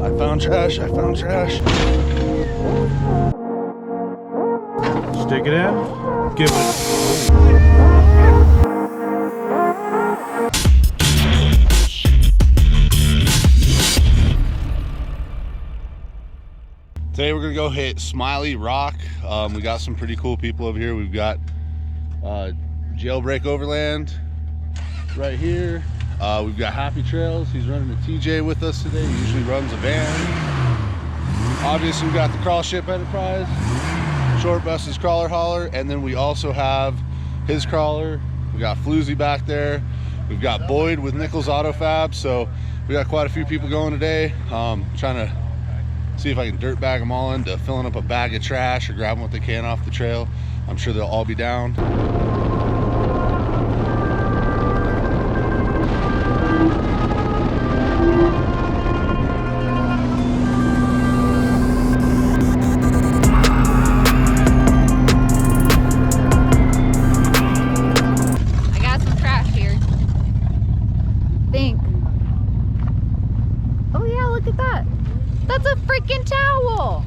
I found trash. I found trash. Stick it in. Give it. Today we're gonna go hit Smiley Rock. We got some pretty cool people over here. We've got Jailbreakoverland right here. We've got HappysTrails. He's running a TJ with us today. He usually runs a van. Obviously, we've got the Crawl Ship Enterprise, Short Bus's Crawler Hauler, and then we also have his crawler. We got Floozy back there. We've got Boyd with Nichols Auto Fab. So we got quite a few people going today. Trying to see if I can dirt bag them all into filling up a bag of trash or grabbing what they can off the trail. I'm sure they'll all be down. I got some trash here. Think. Oh yeah, look at that. That's a freaking towel!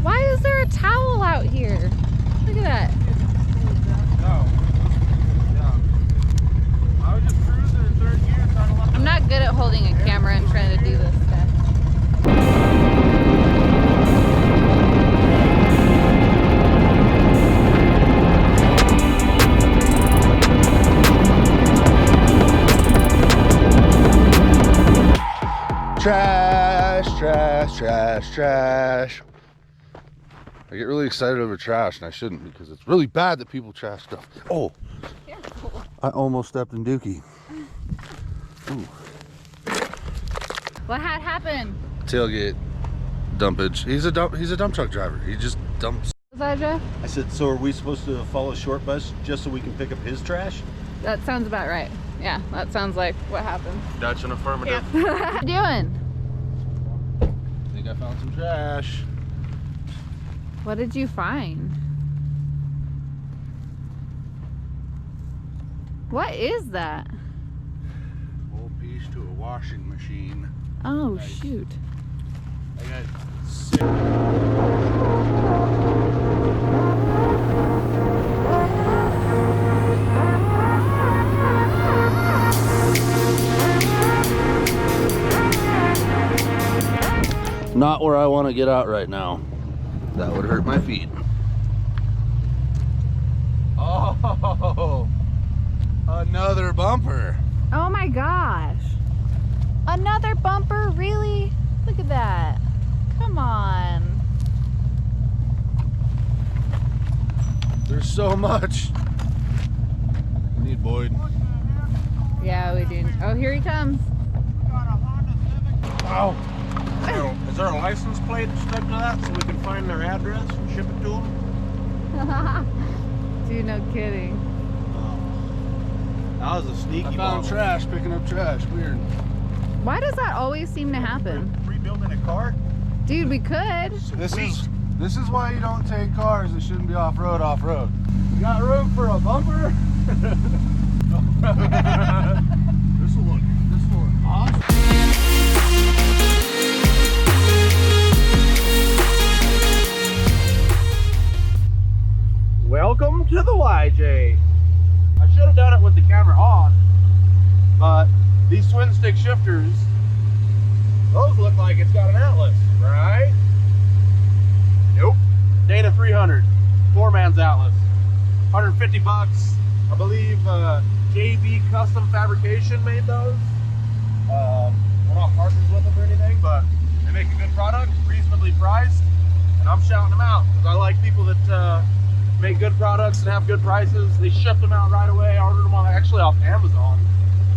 Why is there a towel out here? Look at that. I was just cruising in third gear trying to let I'm not good at holding a camera and trying to do this stuff. Trash, trash, trash, trash. I get really excited over trash, and I shouldn't, because it's really bad that people trash stuff. Oh, I almost stepped in Dookie. Ooh. What had happened? Tailgate dumpage. He's a dump truck driver. He just dumps. Was that Jeff? I said, so are we supposed to follow Short Bus just so we can pick up his trash? That sounds about right. Yeah, that sounds like what happened. Dutch and affirmative. What are you doing? I think I found some trash. What did you find? What is that? Whole piece to a washing machine. Oh, Nice. shoot. I got sick. Not where I want to get out right now. That would hurt my feet. Oh, another bumper. Oh my gosh. Another bumper? Really? Look at that. Come on. There's so much. We need Boyd. Yeah, we do. Oh, here he comes. Wow. Is there a license plate stuck to that so we can find their address and ship it to them? Dude, no kidding. That was a sneaky I found trash, picking up trash. Weird. Why does that always seem to happen? Rebuilding a car? Dude, we could. This is why you don't take cars that shouldn't be off-road. You got room for a bumper? This will look awesome. Welcome to the YJ. I should have done it with the camera on, but these twin stick shifters, those look like it's got an Atlas, right? Nope. Dana 300, 4-man's Atlas, 150 bucks. I believe JB Custom Fabrication made those. We're not partners with them or anything, but they make a good product, reasonably priced, and I'm shouting them out because I like people that make good products and have good prices. They ship them out right away. I ordered them actually off Amazon,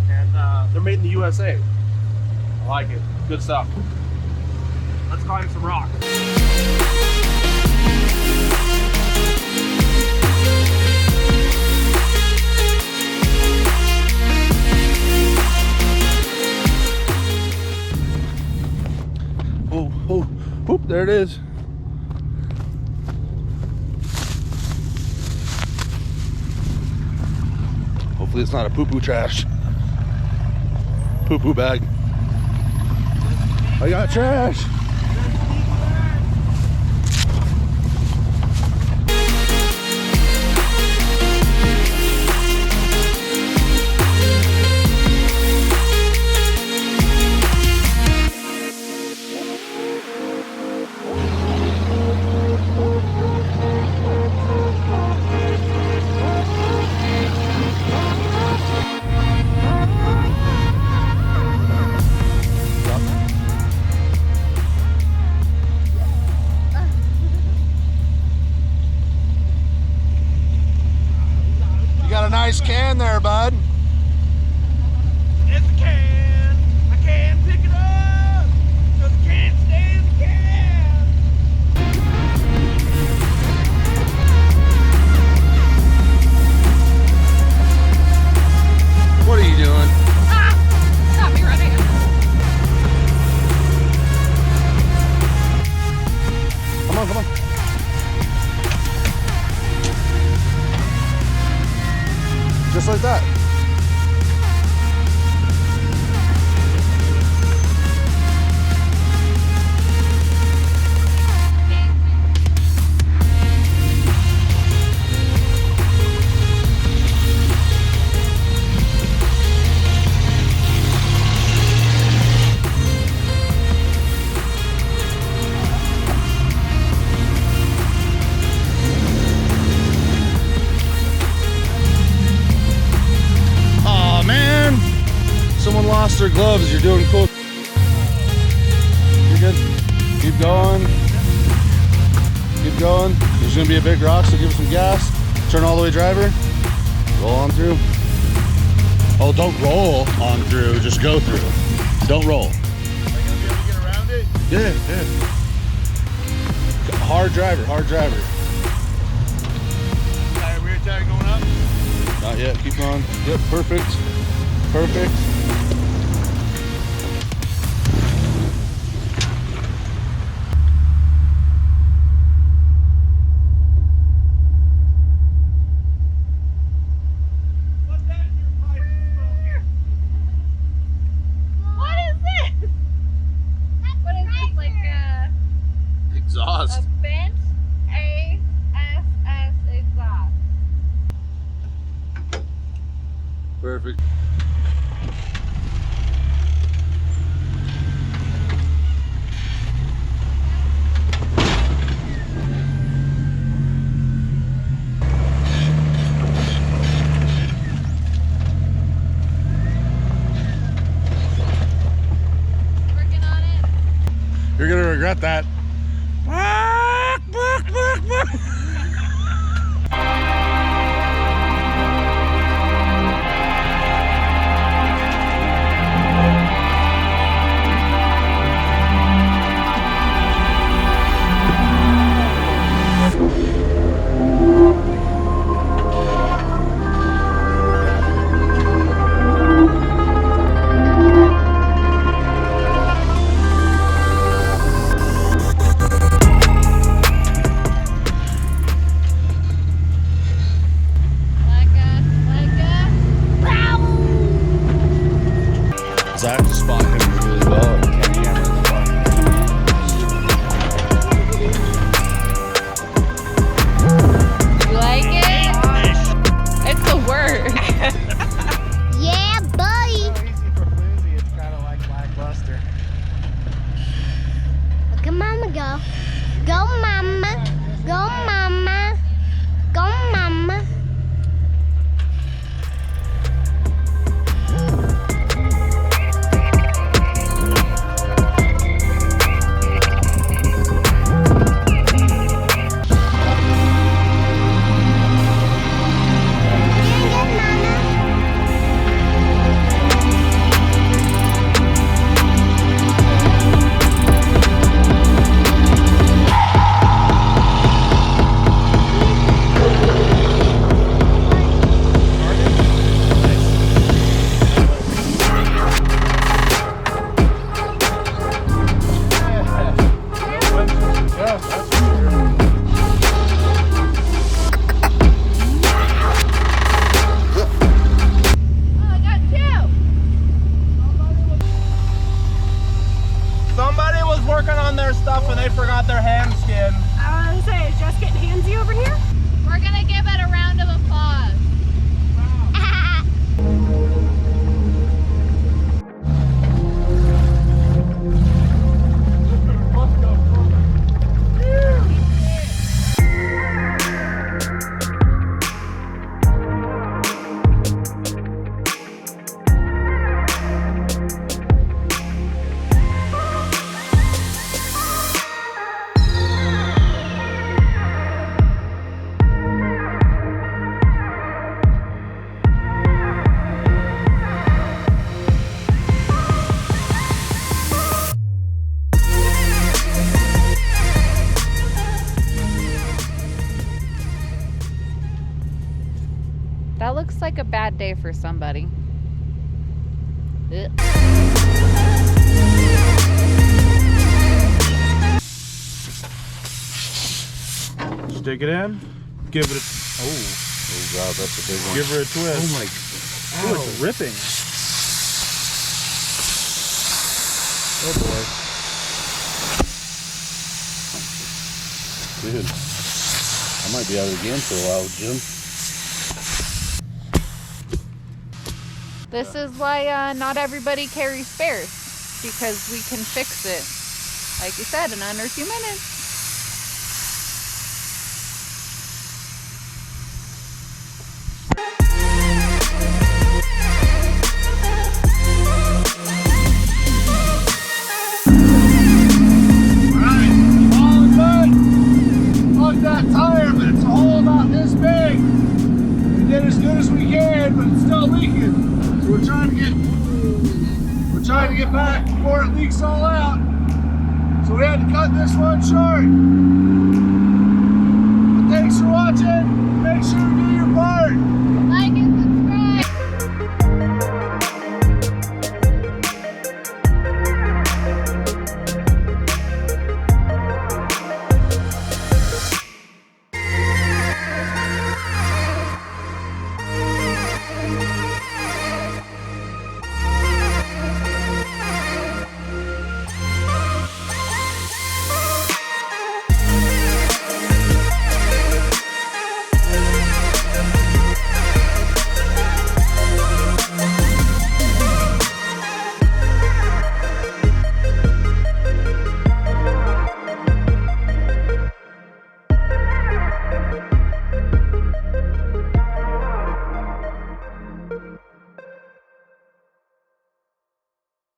and they're made in the USA. I like it. Good stuff. Let's climb some rock. Oh, whoop, there it is. Hopefully it's not a poo-poo trash. Poo-poo bag. I got trash. Nice can there, bud. It's a can. I can't pick it up because I can't stay in the can. What are you doing? Ah! Stop me running. Come on, come on. Just like that. Someone lost their gloves. You're doing cool. You're good. Keep going. Keep going. There's gonna be a big rock, so give it some gas. Turn all the way, driver. Roll on through. Oh, don't roll on through. Just go through. Don't roll. Am I gonna be able to get around it? Yeah, yeah. Hard driver. Hard driver. Tire, rear tire going up? Not yet. Keep going. Yep. Perfect. Perfect. Exhaust. A bent ASS exhaust. Perfect. Working on it. You're gonna regret that. Zach just spot him really well. You like it? It's the word. Yeah, buddy. So easy for Floozy, it's kind of like lackluster. Look at Mama go. Go, Mama. Go, Mama. Go, Mama. working on their stuff and they forgot their hand skin. I was gonna say, is Jess getting handsy over here? We're gonna give it a round of applause. That looks like a bad day for somebody. Ugh. Stick it in. Give it a... Oh God, that's a big one. Give her a twist. Oh my. Oh, it's ripping. Oh boy. Dude, I might be out of the game for a while, Jim. This is why not everybody carries spares, because we can fix it, like you said, in under 2 minutes. That tire, but it's a hole about this big. We did as good as we can, but it's still leaking. So we're trying to get back before it leaks all out. So we had to cut this one short. But thanks for watching. Make sure you do your part.